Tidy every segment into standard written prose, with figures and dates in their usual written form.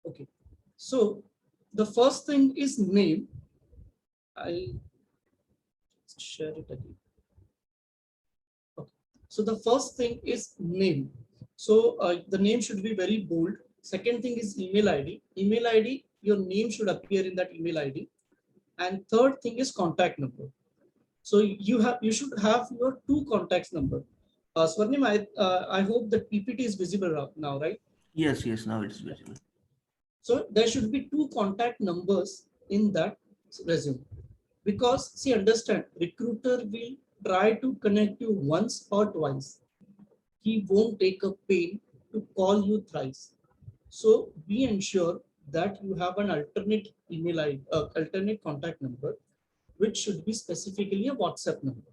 Okay. So the first thing is name. I'll share it again. Okay. So the first thing is name. So the name should be very bold. Second thing is email ID. Email ID, your name should appear in that email ID. And third thing is contact number. So you should have your two contacts number. Swarnim, I hope that PPT is visible now, right? Yes, yes, now it's Yeah. visible. So there should be two contact numbers in that resume. Because see, understand, recruiter will try to connect you once or twice. He won't take a pain to call you thrice. So be ensure that you have an alternate email ID, alternate contact number, which should be specifically a WhatsApp number.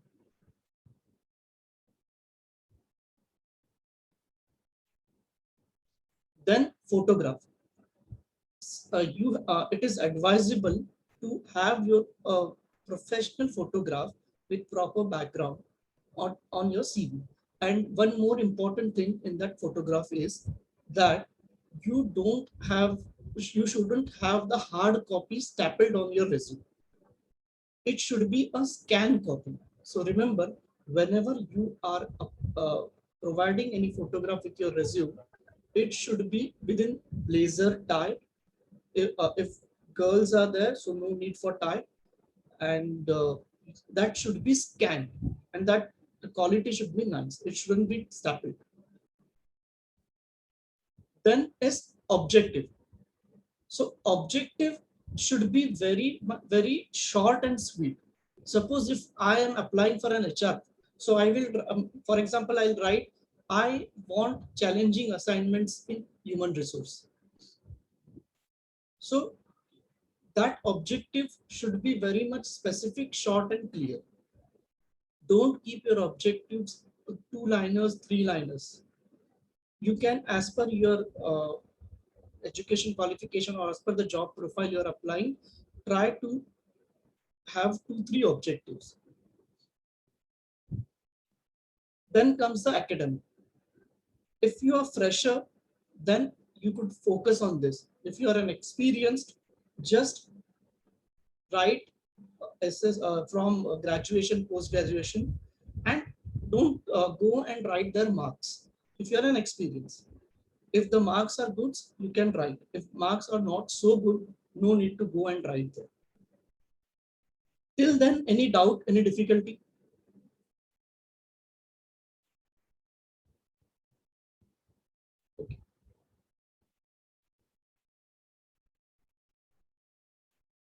Then photograph. It is advisable to have your professional photograph with proper background on your CV. And one more important thing in that photograph is that you don't have you shouldn't have the hard copy stapled on your resume. It should be a scan copy. So remember, whenever you are uh, providing any photograph with your resume, it should be within blazer tie. If girls are there, so no need for tie, and that should be scanned, and that the quality should be nice. It shouldn't be stapled. Then is objective. So objective should be very short and sweet. Suppose if I am applying for an HR, so I will, for example, I'll write, I want challenging assignments in human resource. So that objective should be very much specific, short and clear. Don't keep your objectives two liners, three liners. You can, as per your education qualification or as per the job profile you're applying, try to have two, three objectives. Then comes the academic. If you are fresher, then you could focus on this. If you are an experienced, just write SS from graduation, post graduation, and don't go and write their marks. If you are an experience, if the marks are good, you can write. If marks are not so good, no need to go and write there. Till then, any doubt, any difficulty? Okay.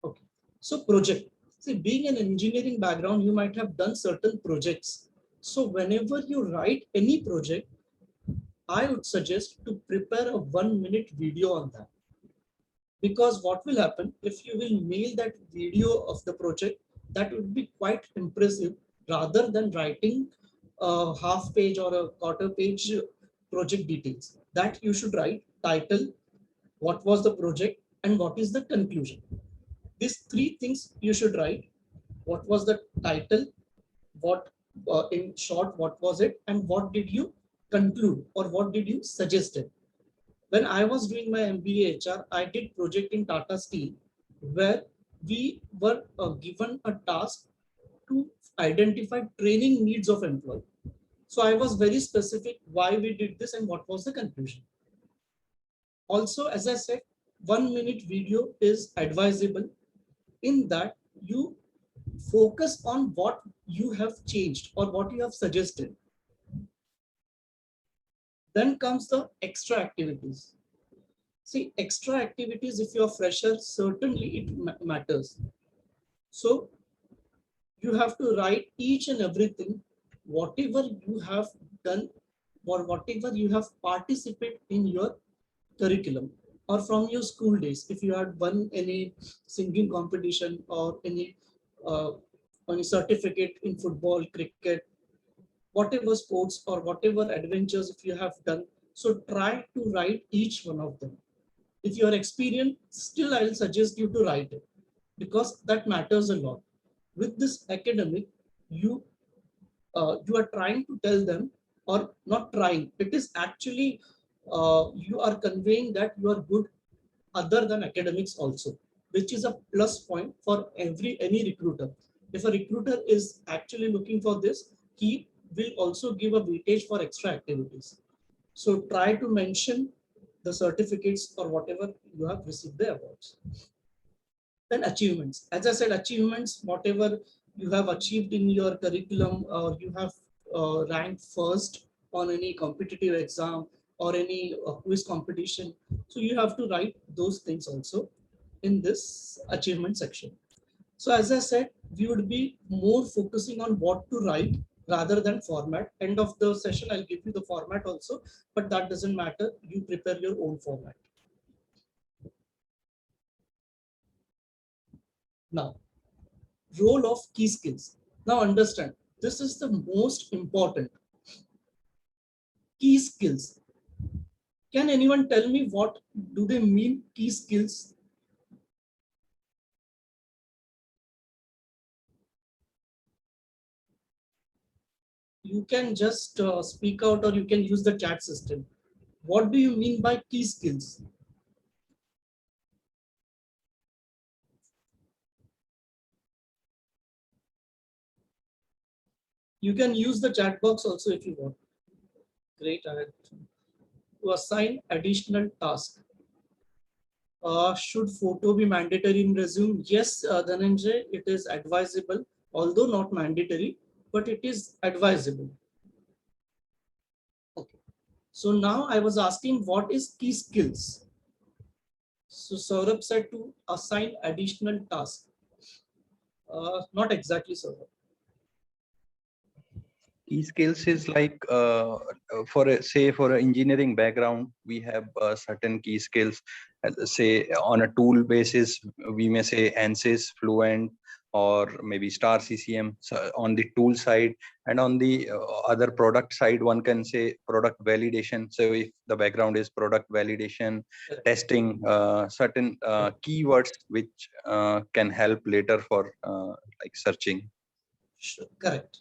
Okay. So project. See, being an engineering background, you might have done certain projects. So whenever you write any project, I would suggest to prepare a 1 minute video on that. Because what will happen if you will mail that video of the project, that would be quite impressive rather than writing a half page or a quarter page project details. That you should write title, what was the project, and what is the conclusion. These three things you should write. What was the title? What, in short, what was it? And what did you conclude or what did you suggest it? When I was doing my MBA HR, I did project in Tata Steel where we were given a task to identify training needs of employee. So I was very specific why we did this and what was the conclusion. Also, as I said, 1 minute video is advisable. In that, you focus on what you have changed or what you have suggested. Then comes the extra activities. See, extra activities, if you're fresher, certainly it matters. So you have to write each and everything, whatever you have done or whatever you have participated in your curriculum or from your school days. If you had won any singing competition or uh, any certificate in football, cricket, whatever sports or whatever adventures if you have done. So try to write each one of them. If you are experienced, still I'll suggest you to write it because that matters a lot. With this academic, you you are trying to tell them or not trying. It is actually you are conveying that you are good other than academics also, which is a plus point for any recruiter. If a recruiter is actually looking for this, he will also give a weightage for extra activities. So try to mention the certificates or whatever you have received the awards. Then achievements. As I said, achievements, whatever you have achieved in your curriculum, or you have ranked first on any competitive exam or any quiz competition. So you have to write those things also in this achievement section. So as I said, we would be more focusing on what to write rather than format. End of the session, I'll give you the format also, but that doesn't matter. You prepare your own format. Now, role of key skills. Now understand, this is the most important key skills. Can anyone tell me what do they mean key skills? You can just speak out or you can use the chat system. What do you mean by key skills? You can use the chat box also if you want. Great. To assign additional task. Should photo be mandatory in resume? Yes, Dhananjay, it is advisable, although not mandatory, but it is advisable. Okay. So now I was asking what is key skills? So Saurabh said to assign additional task. Not exactly, Saurabh. Key skills is like for a, say for an engineering background, we have certain key skills. Say on a tool basis, we may say ANSYS, Fluent, or maybe Star CCM. So on the tool side, and on the other product side, one can say product validation. So if the background is product validation, testing, certain keywords which can help later for like searching. Sure, correct.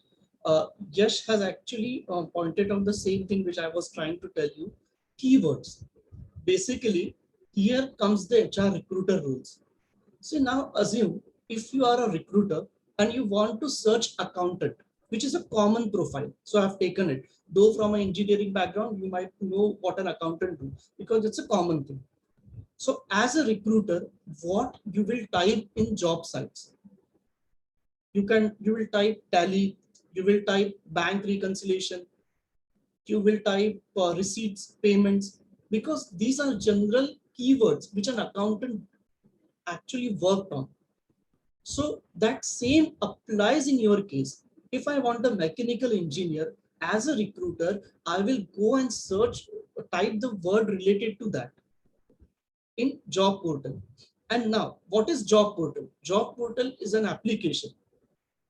Yash has actually pointed out the same thing which I was trying to tell you. Keywords. Basically, here comes the HR recruiter rules. So now assume if you are a recruiter and you want to search accountant, which is a common profile. So I've taken it. Though from an engineering background, you might know what an accountant do because it's a common thing. So as a recruiter, what you will type in job sites? You will type tally, you will type bank reconciliation, you will type receipts, payments, because these are general keywords which an accountant actually worked on. So that same applies in your case. If I want a mechanical engineer, as a recruiter, I will go and search, type the word related to that in job portal. And now, what is job portal? Job portal is an application,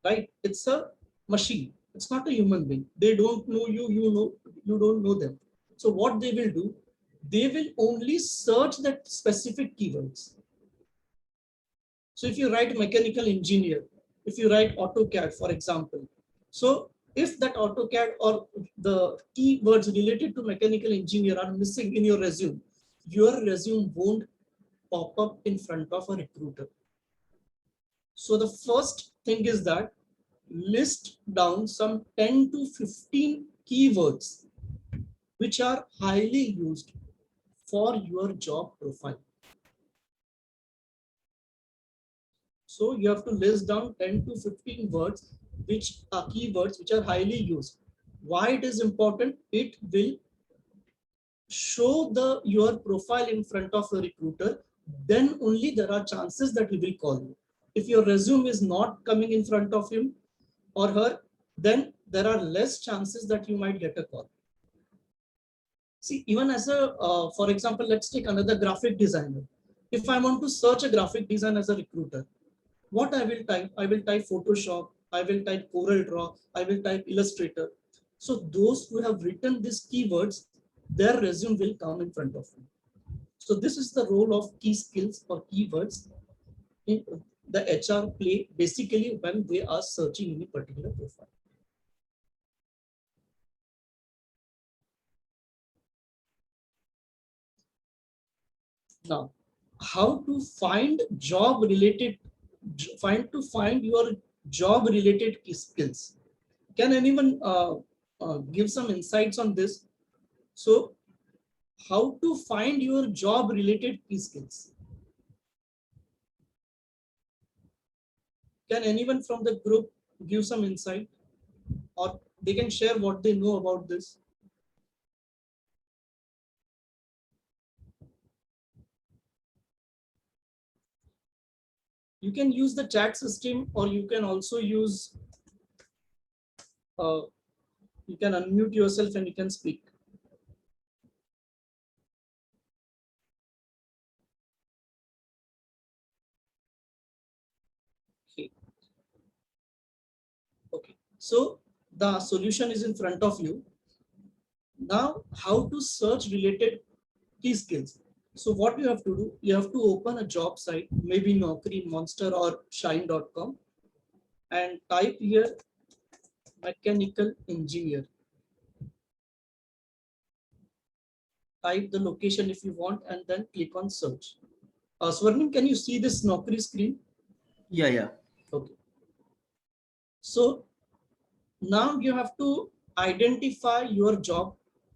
right? It's a machine. It's not a human being. They don't know you, you don't know them. So what they will do, they will only search that specific keywords. So if you write mechanical engineer, if you write AutoCAD, for example, so if that AutoCAD or the keywords related to mechanical engineer are missing in your resume won't pop up in front of a recruiter. So the first thing is that list down some 10 to 15 keywords which are highly used for your job profile. So you have to list down 10 to 15 words which are keywords which are highly used. Why it is important? It will show your profile in front of a recruiter. Then only there are chances that he will call you. If your resume is not coming in front of him or her, then there are less chances that you might get a call. See, even as a, for example, let's take another graphic designer. If I want to search a graphic design as a recruiter, what I will type? I will type Photoshop, I will type Corel Draw, I will type Illustrator. So those who have written these keywords, their resume will come in front of you. So this is the role of key skills or keywords in the HR play basically when they are searching any particular profile. Now, how to find job related, find your job related skills. Can anyone give some insights on this? So how to find your job related key skills? Can anyone from the group give some insight, or they can share what they know about this? You can use the chat system, or you can also use, uh, you can unmute yourself and you can speak. Okay. Okay. So the solution is in front of you. Now, how to search related key skills. So what you have to do, you have to open a job site, maybe Naukri, Monster or Shine.com, and type here mechanical engineer. Type the location if you want and then click on search. Swarnim, can you see this Naukri screen? Yeah, yeah. Okay. So now you have to identify your job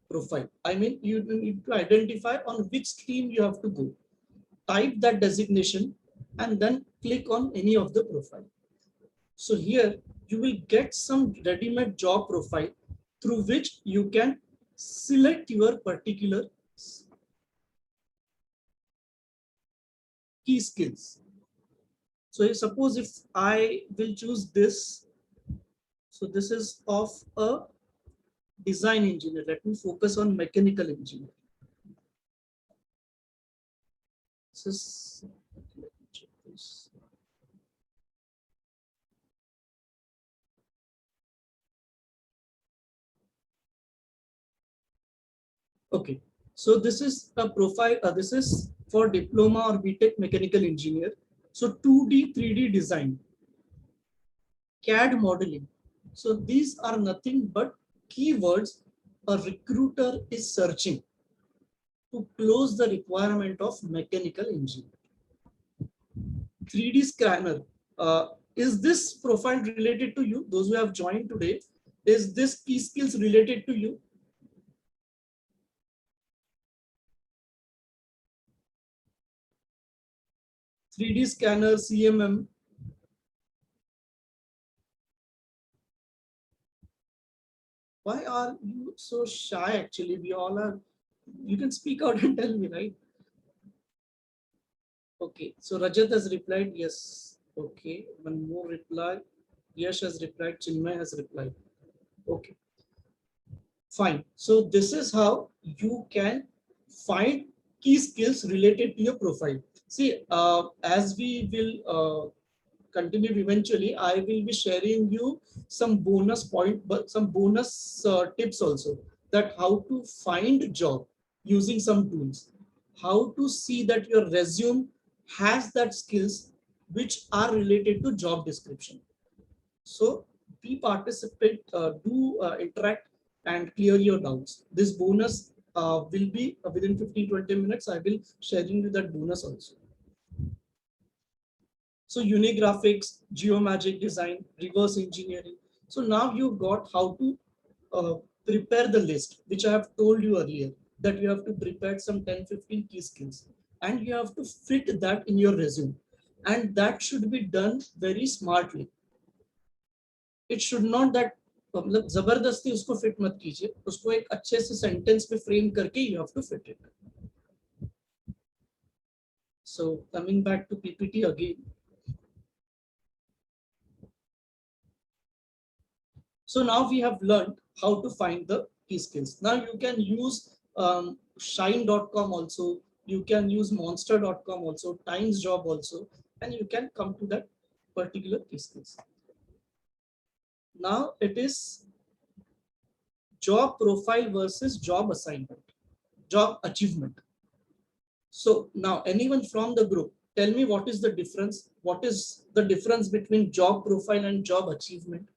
profile. I mean, you need to identify on which stream you have to go. Type that designation and then click on any of the profile. So here you will get some ready-made job profile through which you can select your particular key skills. So suppose if I will choose this, so this is of a design engineer. Let me focus on mechanical engineer. This is, let me check this. Okay, so this is a profile. This is for diploma or BTech mechanical engineer. So 2D, 3D design, CAD modeling. So these are nothing but keywords a recruiter is searching to close the requirement of mechanical engineer. 3D scanner. Is this profile related to you? Those who have joined today, is this key skills related to you? 3D scanner, CMM. Why are you so shy? Actually, we all are. You can speak out and tell me, right? Okay, so Rajat has replied yes. Okay, one more reply. Yash has replied. Chinmay has replied. Okay, fine. So this is how you can find key skills related to your profile. See, as we will continue eventually, I will be sharing you some bonus point, but some bonus tips also, that how to find job using some tools, how to see that your resume has that skills which are related to job description. So be participate, do interact and clear your doubts. This bonus will be within 15-20 minutes. I will sharing you that bonus also. So Unigraphics, Geomagic design, reverse engineering. So now you got how to uh, prepare the list, which I have told you earlier, that you have to prepare some 10-15 key skills and you have to fit that in your resume. And that should be done very smartly. It should not that मतलब जबरदस्ती उसको fit मत कीजिए, उसको एक अच्छे से sentence में फ्रेम करके you have to fit it. So coming back to PPT again. So now we have learned how to find the key skills. Now you can use shine.com also, you can use monster.com also, Times Job also, and you can come to that particular key skills. Now it is job profile versus job assignment, job achievement. So now anyone from the group, tell me what is the difference? What is the difference between job profile and job achievement?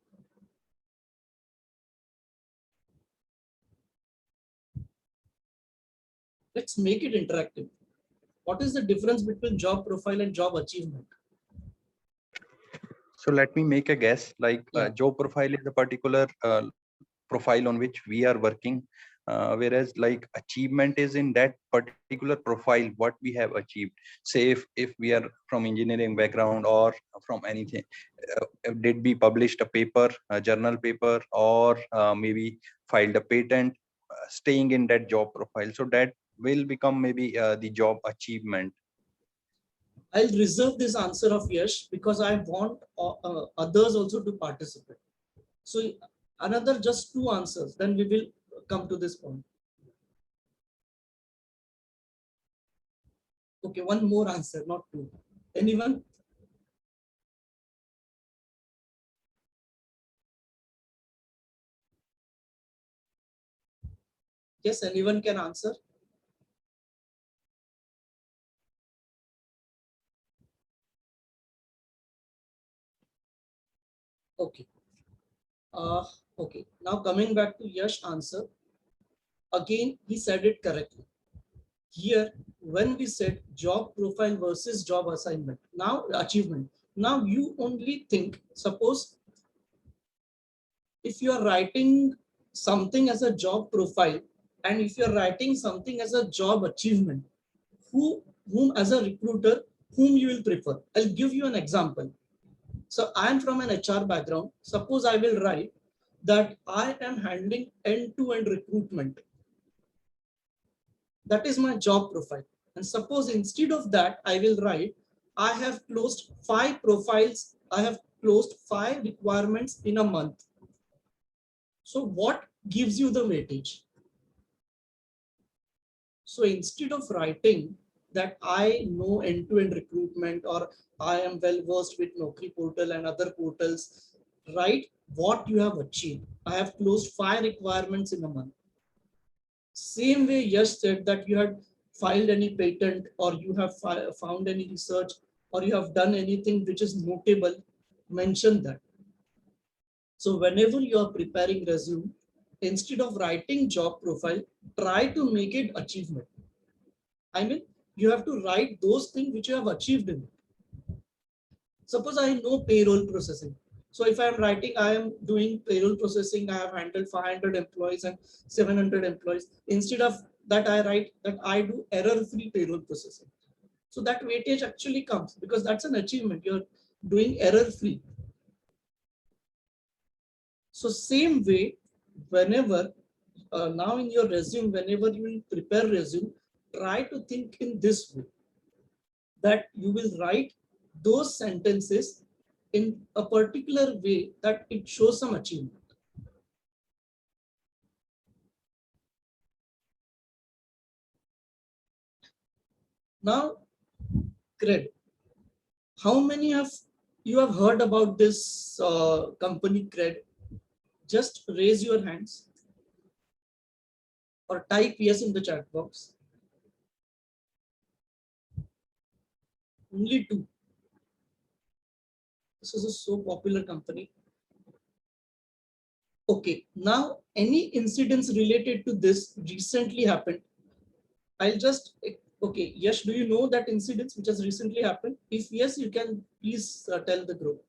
Let's make it interactive. What is the difference between job profile and job achievement? So let me make a guess. Like Yeah. job profile is a particular profile on which we are working, whereas like achievement is in that particular profile what we have achieved. Say if we are from engineering background or from anything, did we published a paper, a journal paper, or maybe filed a patent, staying in that job profile, so that will become maybe the job achievement. I'll reserve this answer of Yash because I want others also to participate. So another just two answers, then we will come to this point. Okay, one more answer, not two. Anyone? Yes, anyone can answer. Okay. Uh, okay. Now coming back to Yash answer. Again, he said it correctly. Here, when we said job profile versus job assignment, now achievement. Now you only think, suppose if you are writing something as a job profile and if you're writing something as a job achievement, whom as a recruiter, whom you will prefer? I'll give you an example. So I am from an HR background. Suppose I will write that I am handling end-to-end recruitment. That is my job profile. And suppose instead of that, I will write, I have closed 5 profiles. I have closed 5 requirements in a month. So what gives you the weightage? So instead of writing that I know end-to-end recruitment or I am well versed with Naukri portal and other portals, write what you have achieved. I have closed 5 requirements in a month. Same way Yash said that you had filed any patent or you have found any research or you have done anything which is notable, mention that. So whenever you are preparing resume, instead of writing job profile, try to make it achievement. I mean, you have to write those things which you have achieved in it. Suppose I know payroll processing. So if I am writing, I am doing payroll processing, I have handled 500 employees and 700 employees. Instead of that, I write that I do error-free payroll processing. So that weightage actually comes because that's an achievement. You're doing error-free. So same way, whenever now in your resume, whenever you will prepare resume, try to think in this way that you will write those sentences in a particular way that it shows some achievement. Now, CRED. How many of you have heard about this company CRED? Just raise your hands or type yes in the chat box. Only two. This is a so popular company. Okay, now any incidents related to this recently happened. I'll just, okay, Yash, do you know that incidents which has recently happened? If yes, you can please tell the group.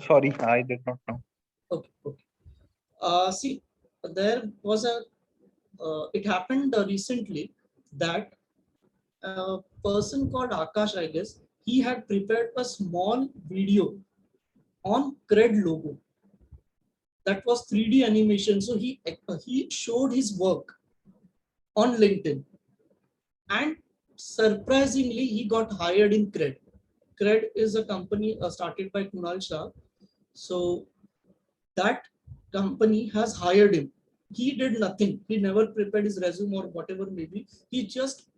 Sorry, I did not know. Okay, okay. See, there was a, it happened recently that a person called Akash, I guess, he had prepared a small video on CRED logo. That was 3D animation. So he showed his work on LinkedIn. And surprisingly, he got hired in CRED. CRED is a company started by Kunal Shah. So that company has hired him. He did nothing. He never prepared his resume or whatever maybe. He just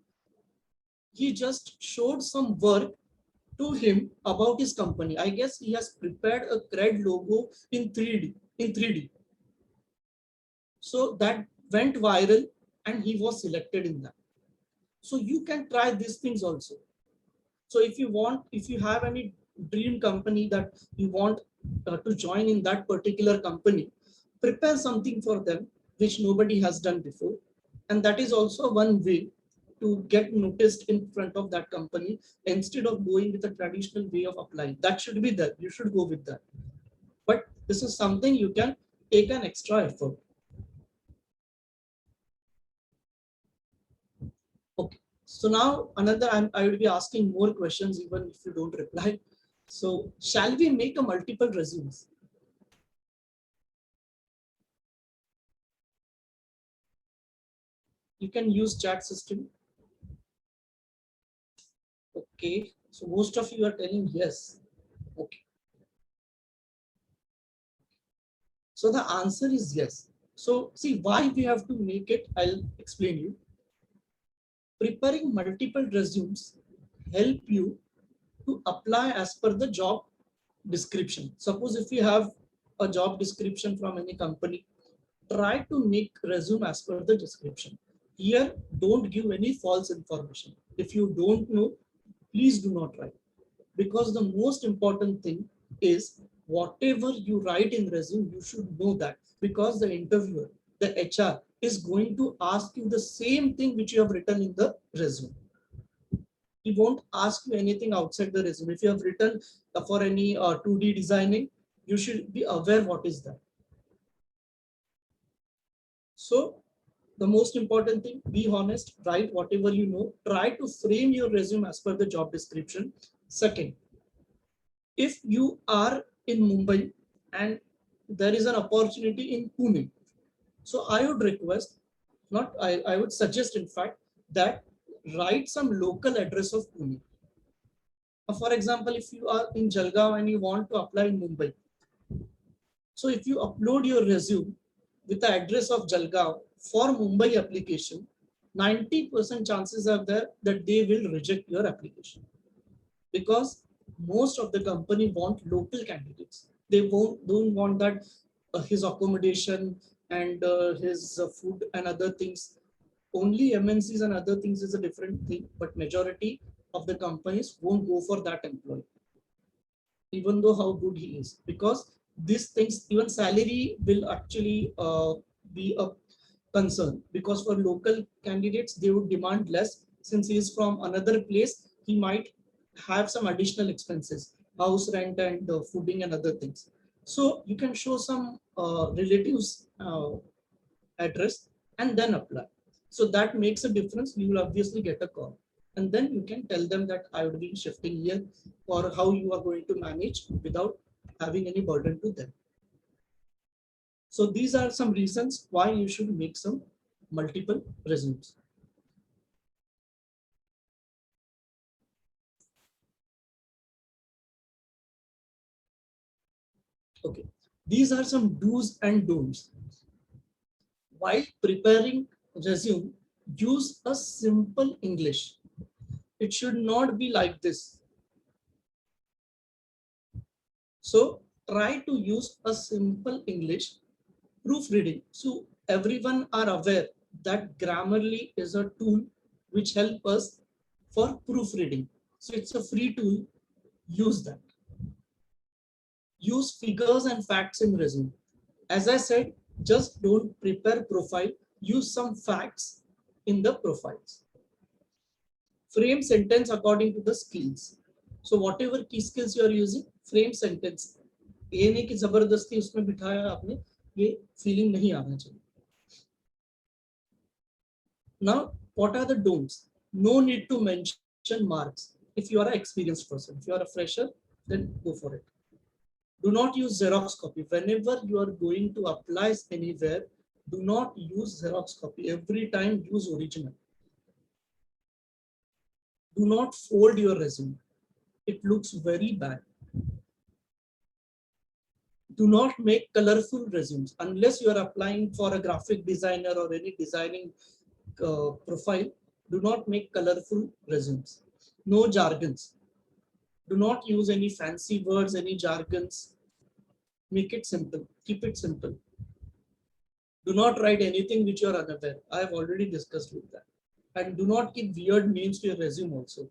showed some work to him about his company. I guess he has prepared a CRED logo in 3D. In 3D. So that went viral and he was selected in that. So you can try these things also. So if you want, if you have any dream company that you want to join in that particular company, prepare something for them which nobody has done before. And that is also one way to get noticed in front of that company instead of going with a traditional way of applying. That should be there. You should go with that. But this is something you can take an extra effort. Okay. So now another, I will be asking more questions even if you don't reply. So shall we make a multiple resumes? You can use chat system. Okay. So most of you are telling yes. Okay. So the answer is yes. So see why we have to make it. I'll explain you. Preparing multiple resumes help you to apply as per the job description. Suppose if you have a job description from any company, try to make resume as per the description. Here, don't give any false information. If you don't know, please do not write. Because the most important thing is whatever you write in resume, you should know that. Because the interviewer, the HR is going to ask you the same thing which you have written in the resume. He won't ask you anything outside the resume. If you have written for any 2D designing, you should be aware what is that. So the most important thing, be honest, write whatever you know, try to frame your resume as per the job description. Second, if you are in Mumbai and there is an opportunity in Pune, so I would request, I would suggest in fact that write some local address of Pune. For example, if you are in Jalgaon and you want to apply in Mumbai, so if you upload your resume with the address of Jalgaon for Mumbai application, 90% chances are there that they will reject your application because most of the company want local candidates. They don't want that his accommodation and his food and other things. Only MNCs and other things is a different thing, but majority of the companies won't go for that employee, even though how good he is, because these things, even salary will actually be a concern, because for local candidates they would demand less. Since he is from another place, he might have some additional expenses, house rent and fooding and other things. So you can show some relatives address and then apply. So that makes a difference. You will obviously get a call. And then you can tell them that I would be shifting here, or how you are going to manage without having any burden to them. So these are some reasons why you should make some multiple resumes. Okay, these are some do's and don'ts. While preparing resume, use a simple English. It should not be like this. So try to use a simple English. Proofreading. So everyone are aware that Grammarly is a tool which help us for proofreading. So it's a free tool. Use that. Use figures and facts in resume. As I said, just don't prepare profile. Use some facts in the profiles. Frame sentence according to the skills. So whatever key skills you are using, frame sentence. ये नहीं कि जबरदस्ती उसमें बिठाया आपने, ये feeling नहीं आना चाहिए. Now, what are the don'ts? No need to mention marks if you are an experienced person. If you are a fresher, then go for it. Do not use Xerox copy. Whenever you are going to apply anywhere, do not use Xerox copy. Every time use original. Do not fold your resume. It looks very bad. Do not make colorful resumes unless you are applying for a graphic designer or any designing profile. Do not make colorful resumes. No jargons. Do not use any fancy words, any jargons. Make it simple. Keep it simple. Do not write anything which you are unaware. I have already discussed with that. And do not keep weird names to your resume also.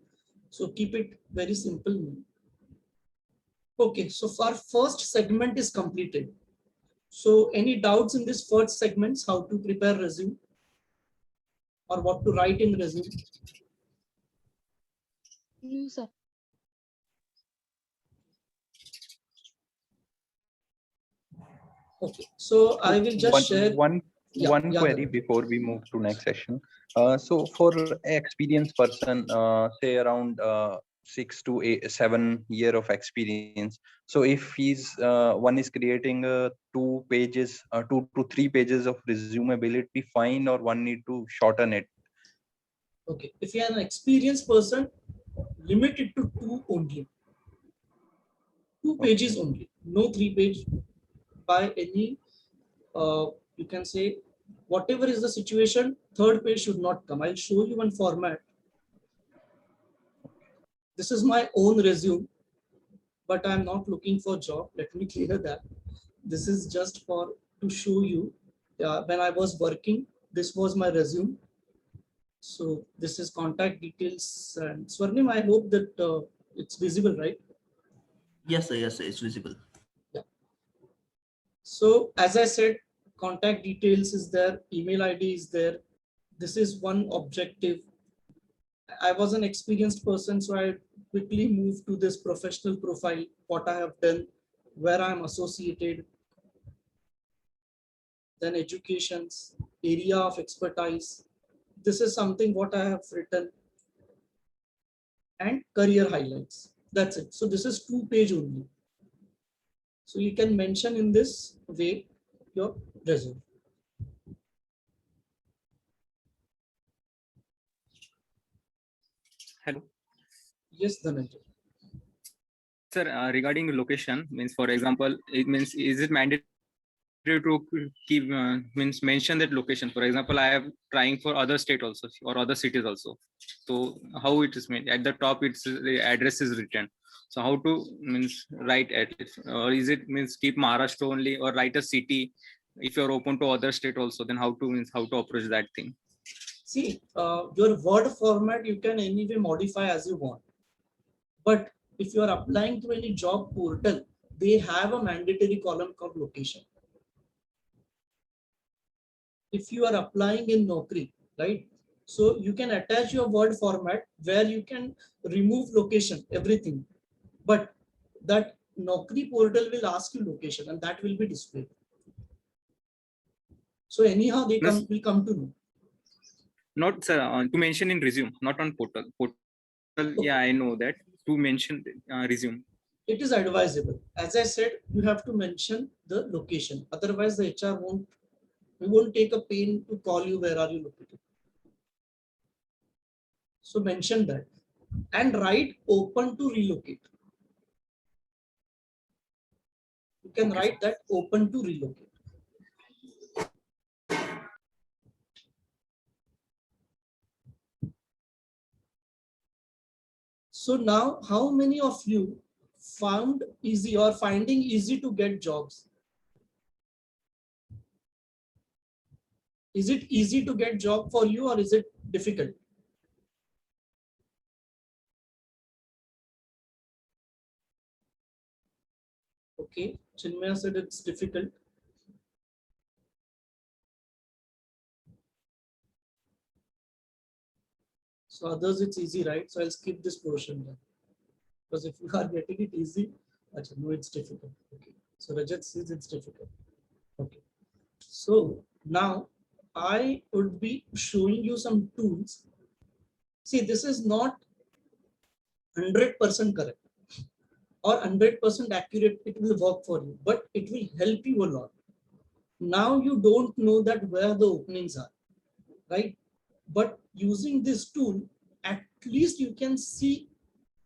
So keep it very simple. Okay, so our first segment is completed. So any doubts in this first segments, how to prepare resume? or what to write in resume? No, sir. Okay, so I will just one share. one Yeah, one yeah, query Dhananjay. before we move to next session. So for an experienced person, say around 6 to 7 year of experience. So if one is creating 2 pages, 2 to 3 pages of resume, will it be fine, or one need to shorten it? Okay, if you are an experienced person, limit it to two only, two pages Okay. only, no 3 page by any. You can say whatever is the situation, third page should not come. I'll show you one format. This is my own resume, but I'm not looking for job. Let me clear that. This is just for to show you. When I was working, this was my resume. So this is contact details. And Swarnim, I hope that it's visible, right? Yes, sir, it's visible. Yeah. So as I said, contact details is there, email ID is there. This is one objective. I was an experienced person, so I quickly moved to this professional profile, what I have done, where I'm associated, then educations, area of expertise. This is something what I have written, and career highlights. That's it. So this is 2 page only. So you can mention in this way your resume. Hello, Yes, Dhananjay. sir. Regarding location, means for example, it means is it mandatory to keep means mention that location? For example, I am trying for other state also or other cities also. So how it is made at the top? It's the address is written. So how to means write at it, or is it means keep Maharashtra only, or write a city? If you're open to other state also, then how to means how to approach that thing? See, your word format you can anyway modify as you want. But if you are applying to any job portal, they have a mandatory column called location. If you are applying in Naukri, right? So you can attach your word format where you can remove location, everything. But that Naukri portal will ask you location and that will be displayed. So anyhow, they Plus- will come to know. Not sir, to mention in resume, not on portal. Portal, yeah, I know that. To mention resume. It is advisable. As I said, you have to mention the location. Otherwise, the HR won't take a pain to call you where are you located. So mention that and write open to relocate. You can Okay, write that open to relocate. So now, how many of you found easy or finding easy to get jobs? Is it easy to get job for you or is it difficult? Okay, Chinmaya said it's difficult. So others it's easy, right? So I'll skip this portion then. Because if you are getting it easy, no, it's difficult. Okay. So Rajat says it's difficult. Okay. So now I would be showing you some tools. See, this is not 100% correct or 100% accurate. It will work for you, but it will help you a lot. Now you don't know that where the openings are, right? But using this tool, at least you can see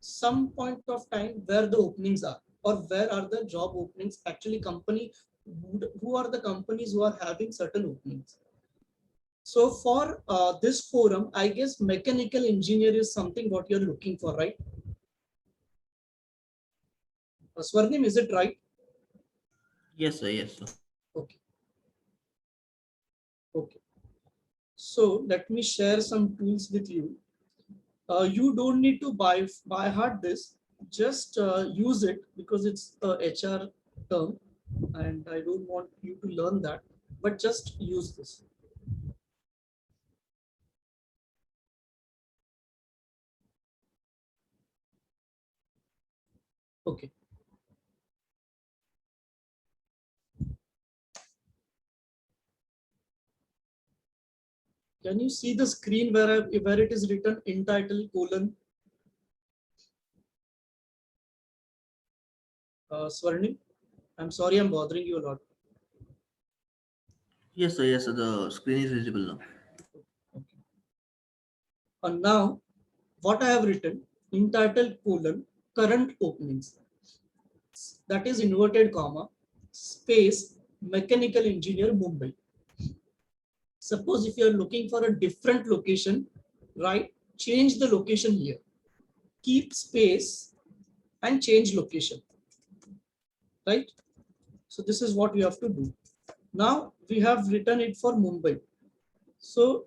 some point of time where the openings are or where are the job openings actually company, who are the companies who are having certain openings. So for this forum, I guess mechanical engineer is something what you're looking for, right? Swarnim, is it right? Yes, sir. Okay. Okay. So let me share some tools with you. You don't need to by heart this. Just use it because it's a HR term, and I don't want you to learn that. But just use this. Okay. Can you see the screen where it is written in title colon? Swarnim, I'm sorry I'm bothering you a lot. Yes, sir. Yes, sir. The screen is visible now. Okay. And now what I have written in title colon current openings, that is inverted comma space mechanical engineer Mumbai. Suppose if you are looking for a different location, right? Change the location here. Keep space and change location, right? So this is what we have to do. Now we have written it for Mumbai. So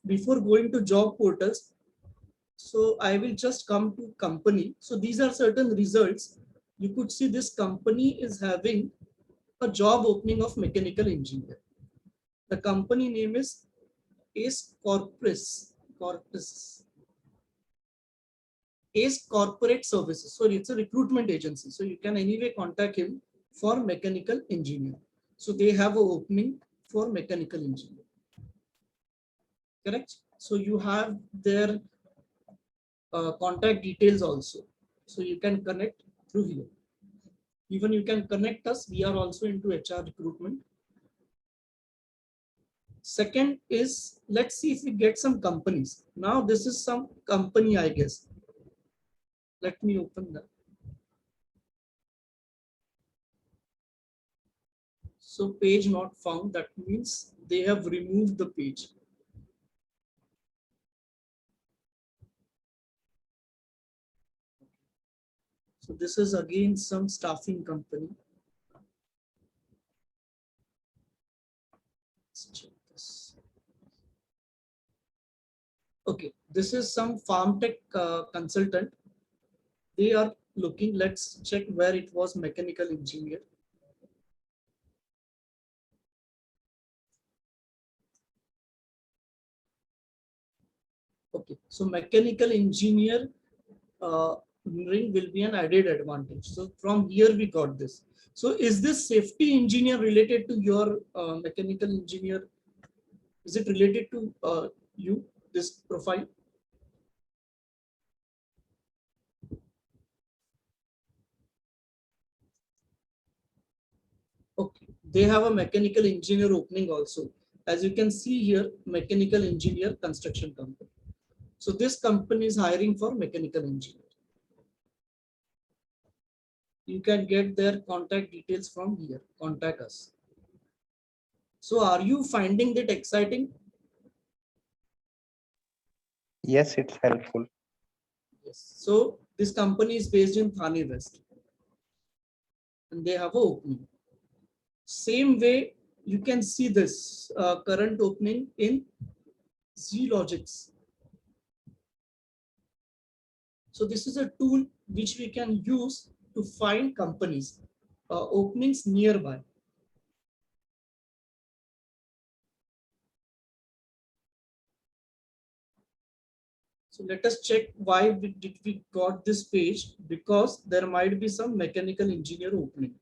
before going to job portals, so I will just come to company. So these are certain results. You could see this company is having a job opening of mechanical engineer. The company name is Ace Corpus. Ace Corporate Services. So it's a recruitment agency. So you can anyway contact him for mechanical engineer. So they have an opening for mechanical engineer. Correct? So you have their contact details also. So you can connect through here. Even you can connect us. We are also into HR recruitment. Second is, let's see if we get some companies. Now this is some company, I guess. Let me open that. So page not found, that means they have removed the page. So this is again some staffing company. Let's check this. Okay, this is some farm tech consultant. They are looking, let's check where it was mechanical engineer. Okay, so mechanical engineer ring will be an added advantage. So from here we got this. So is this safety engineer related to your mechanical engineer? Is it related to you, this profile? Okay, they have a mechanical engineer opening also. As you can see here, mechanical engineer construction company. So this company is hiring for mechanical engineer. You can get their contact details from here. Contact us. So are you finding that exciting? Yes, it's helpful. Yes. So this company is based in Thane West. And they have an opening. Same way, you can see this current opening in Z-Logics. So this is a tool which we can use to find companies, openings nearby. So let us check why did we got this page, because there might be some mechanical engineer opening.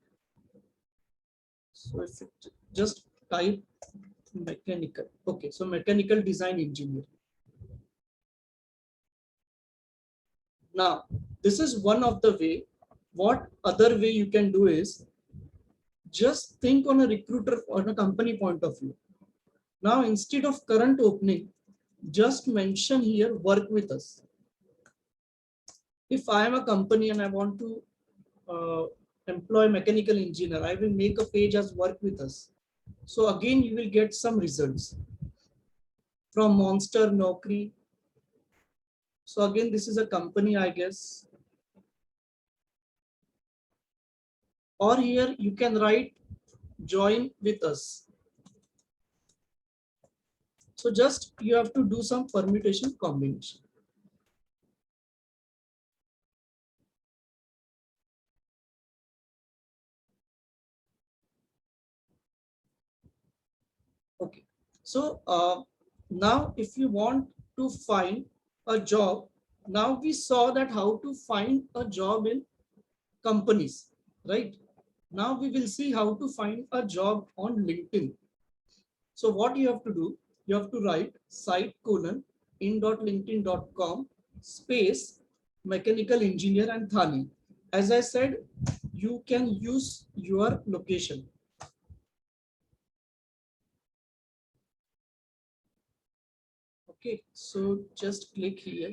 So if it just type mechanical, okay, so mechanical design engineer. Now, this is one of the way. What other way you can do is just think on a recruiter or a company point of view. Now, instead of current opening, just mention here work with us. If I am a company and I want to employ mechanical engineer, I will make a page as work with us. So again, you will get some results from Monster, Naukri. So again, this is a company, I guess. Or here you can write join with us. So just you have to do some permutation combination. Okay. So now if you want to find a job Now we saw that how to find a job in companies, right? Now we will see how to find a job on LinkedIn. So what you have to do, you have to write site colon in.linkedin.com space mechanical engineer and Thane. As I said, you can use your location. Okay, so just click here.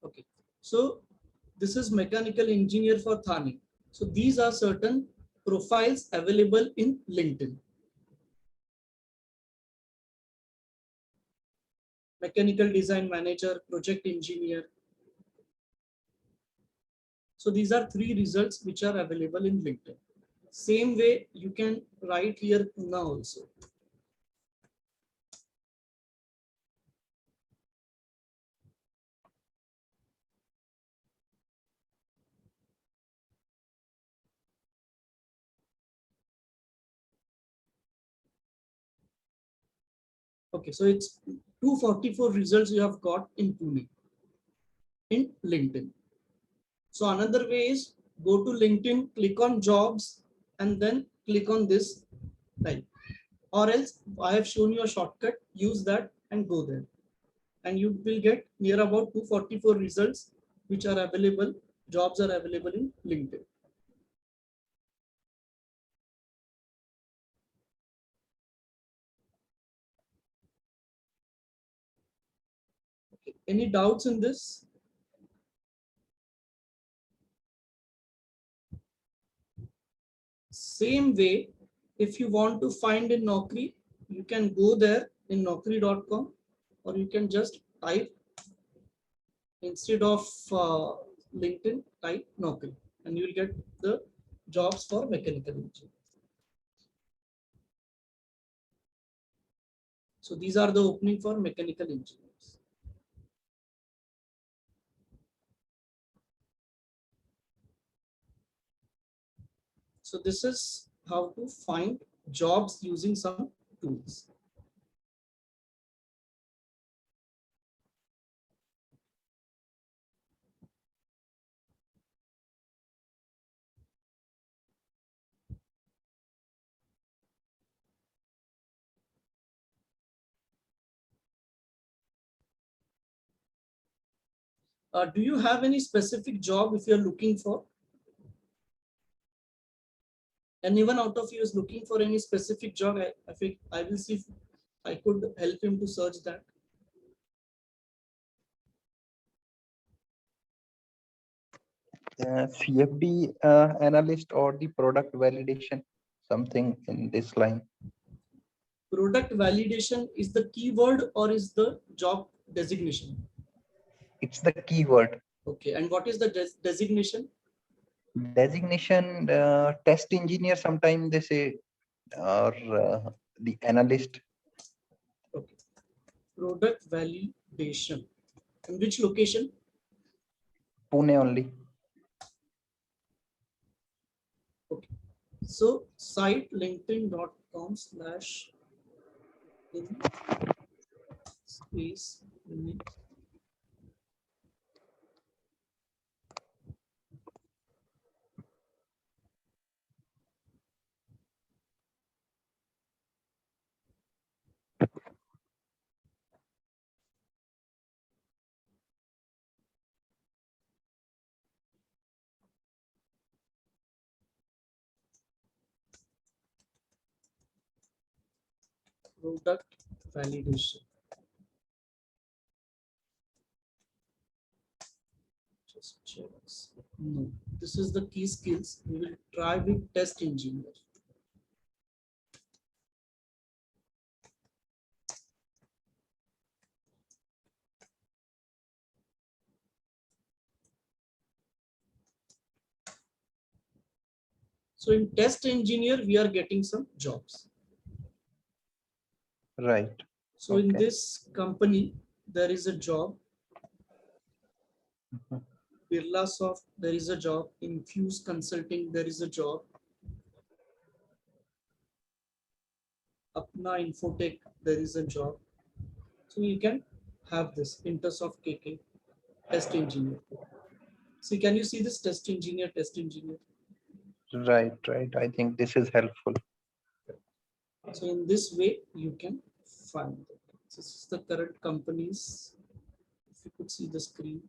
Okay, so this is mechanical engineer for Thane. So these are certain profiles available in LinkedIn. Mechanical design manager, project engineer. So these are three results which are available in LinkedIn. Same way you can write here Pune also. Okay, so it's 244 results you have got in Pune in LinkedIn. So another way is go to LinkedIn, click on jobs, and then click on this type. Or else I have shown you a shortcut, use that and go there. And you will get near about 244 results which are available, jobs are available in LinkedIn. Okay. Any doubts in this? Same way, if you want to find in Naukri, you can go there in naukri.com, or you can just type instead of LinkedIn, type Naukri, and you will get the jobs for mechanical engineer. So these are the opening for mechanical engineers. So this is how to find jobs using some tools. Do you have any specific job if you're looking for? Anyone out of you is looking for any specific job? I think I will see if I could help him to search that. CFD analyst or the product validation, something in this line. Product validation is the keyword or is the job designation? It's the keyword. Okay, and what is the designation? Designation, test engineer, sometimes they say, or the analyst. Okay, product validation. In which location? Pune only. Okay, so site linkedin.com/ in space product validation. Just check. No, this is the key skills. We will try with test engineer. So in test engineer, we are getting some jobs. Right. So in Okay. this company, there is a job. Mhm. Birlasoft, there is a job. Infuse Consulting, there is a job. Apna Infotech, there is a job. So you can have this Intersoft KK, test engineer. See, can you see this test engineer, test engineer? Right, right. I think this is helpful. So in this way, you can find it. This is the current companies. If you could see the screen,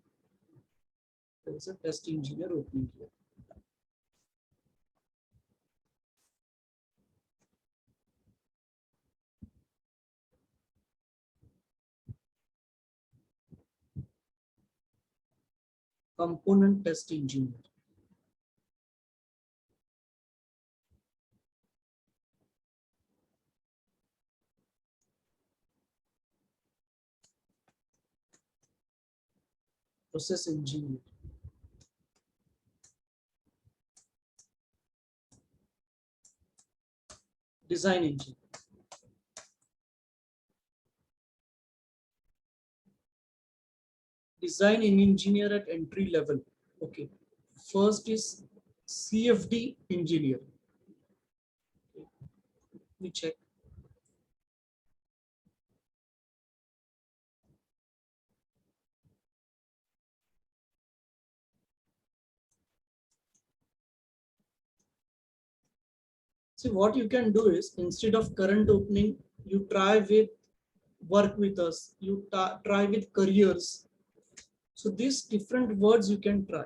there is a test engineer opening here. Component test engineer. Process engineer. Design engineer. Design engineer at entry level. Okay. First is CFD engineer. Okay. Let me check. See, what you can do is instead of current opening, you try with work with us, you try with careers. So these different words you can try.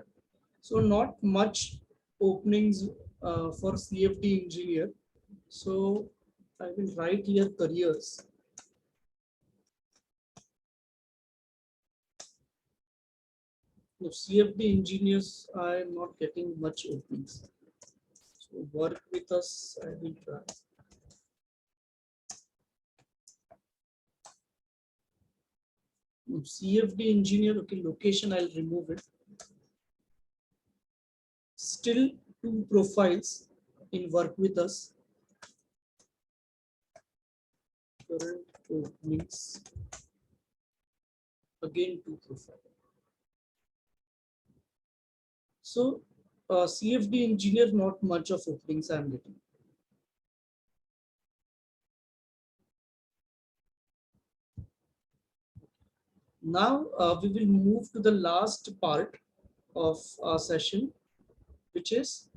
So not much openings for CFD engineer. So I will write here careers. No, CFD engineers, I am not getting much openings. So work with us, I will try. No, CFD engineer, okay, location, I'll remove it. Still 2 profiles in work with us. Current openings. Again 2 profiles. So CFD engineer, not much of openings I'm getting. Now we will move to the last part of our session, which is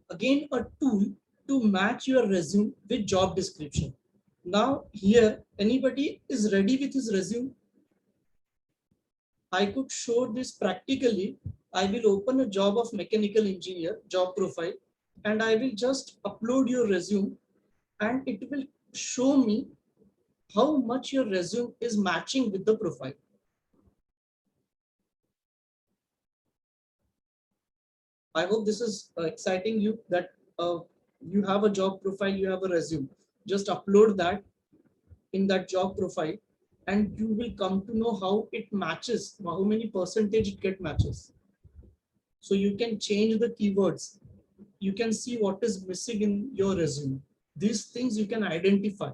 again a tool to match your resume with job description. Now here, anybody is ready with his resume? I could show this practically. I will open a job of mechanical engineer, job profile, and I will just upload your resume and it will show me how much your resume is matching with the profile. I hope this is exciting you that you have a job profile, you have a resume. Just upload that in that job profile and you will come to know how it matches, how many percentage it get matches. So you can change the keywords. You can see what is missing in your resume. These things you can identify.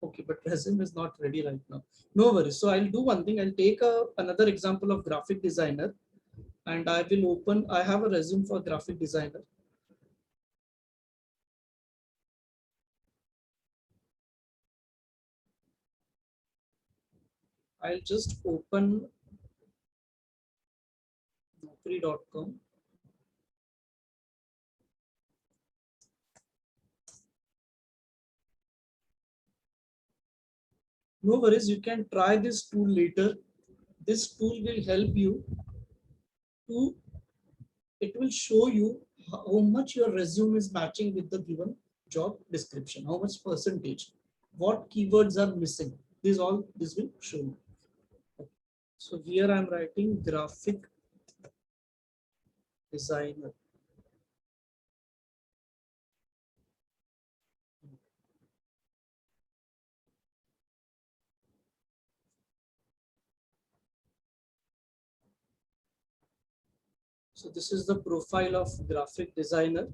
Okay, but resume is not ready right now. No worries. So I'll do one thing. I'll take another example of graphic designer and I will open, I have a resume for graphic designer. I'll just open naukri.com. No worries, you can try this tool later. This tool will help you to, it will show you how much your resume is matching with the given job description, how much percentage, what keywords are missing. This will show you. So here I'm writing graphic designer. So this is the profile of graphic designer.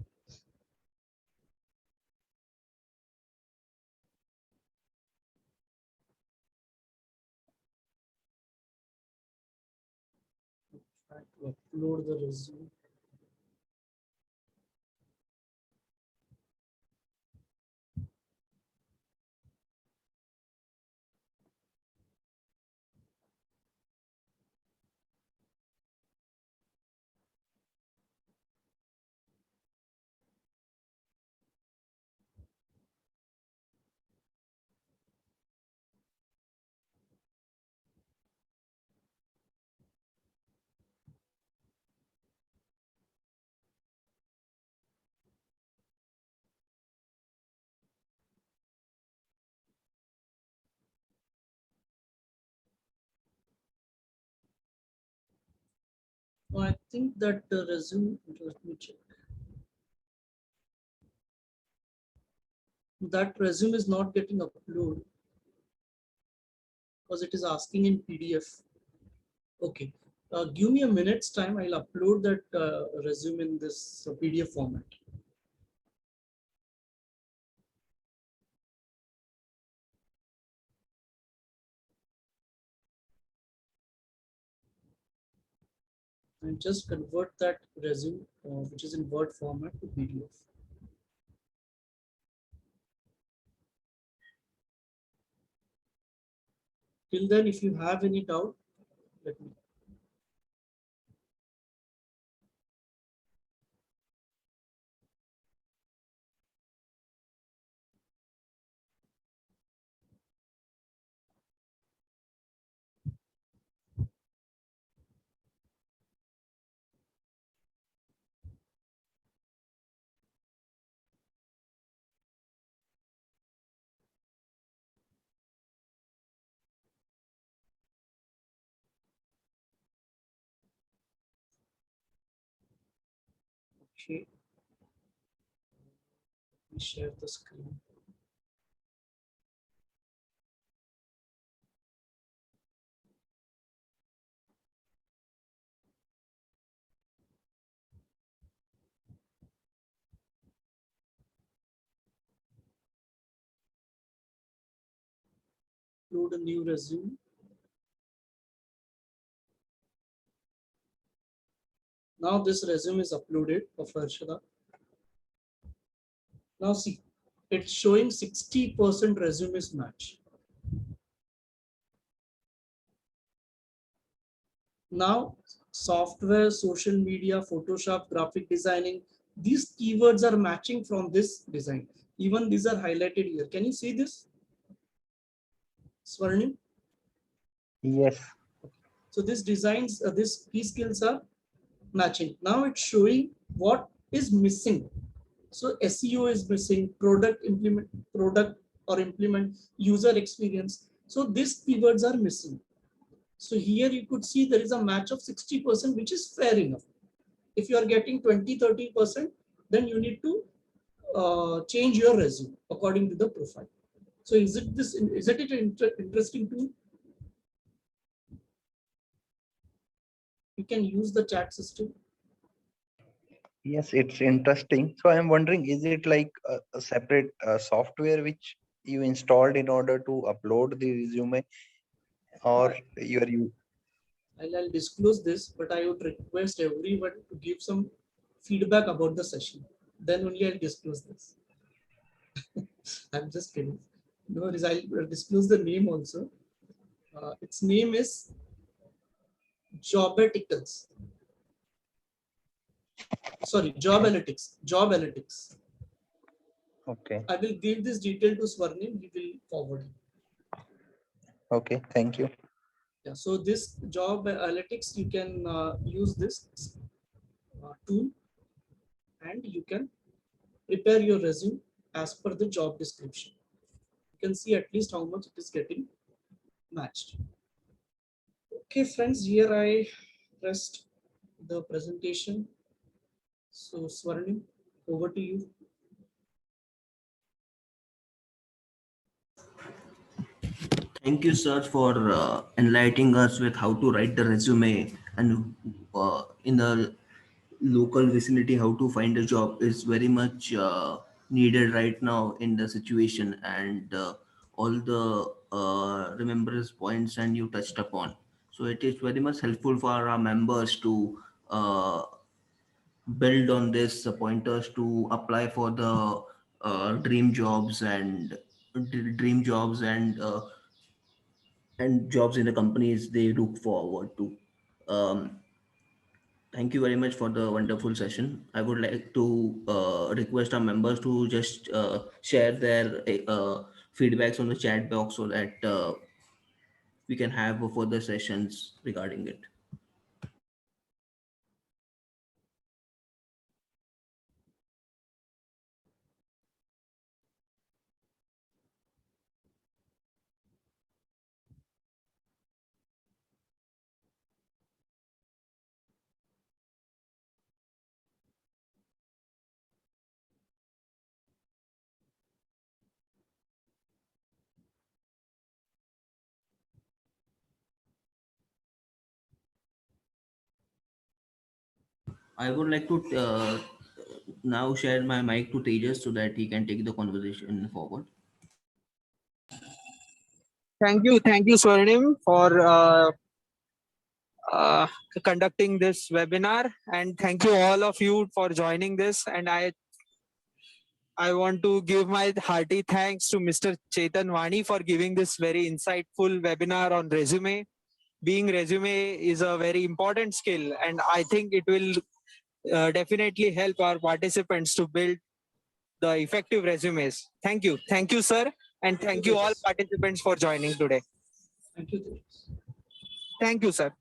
Try to upload the resume. No, I think that the resume, let me check. That resume is not getting uploaded because it is asking in PDF. Okay, give me a minute's time. I'll upload that resume in this PDF format. And just convert that resume, which is in Word format, to PDF. Till then, if you have any doubt, let me. Okay, let me share the screen. Upload a new resume. Now this resume is uploaded of Harshada. Now see, it's showing 60% resumes match. Now software, social media, Photoshop, graphic designing, these keywords are matching from this design. Even these are highlighted here. Can you see this? Swarnim? Yes. So these designs, these key skills are matching. Now it's showing what is missing. So SEO is missing, product or implement, user experience. So these keywords are missing. So here you could see there is a match of 60%, which is fair enough. If you are getting 20-30%, then you need to change your resume according to the profile. So is it interesting tool? You can use the chat system. Yes, it's interesting. So I'm wondering, is it like a separate software which you installed in order to upload the resume, or you? I'll disclose this, but I would request everyone to give some feedback about the session. Then only I'll disclose this. I'm just kidding. No worries, I'll disclose the name also. Its name is Jobaticals. Sorry, Jobalytics. Jobalytics. Okay. I will give this detail to Swarnim. He will forward it. Okay. Thank you. Yeah. So this Jobalytics, you can use this tool, and you can prepare your resume as per the job description. You can see at least how much it is getting matched. Okay, friends, here I rest the presentation. So Swarnim, over to you. Thank you, sir, for enlightening us with how to write the resume, and in the local vicinity how to find a job is very much needed right now in the situation, and all the remembrance points and you touched upon. So it is very much helpful for our members to build on this pointers to apply for the dream jobs and dream jobs and jobs in the companies they look forward to. Um, Thank you very much for the wonderful session. I would like to request our members to just share their feedbacks on the chat box so that we can have further sessions regarding it. I would like to now share my mic to Tejas so that he can take the conversation forward. Thank you, Swarnim, for uh, conducting this webinar, and thank you all of you for joining this. And I want to give my hearty thanks to Mr. Chetan Wani for giving this very insightful webinar on resume. Being resume is a very important skill, and I think it will definitely help our participants to build the effective resumes. Thank you, sir, and thank you all participants for joining today. Thank you. Tejas. Thank you, sir.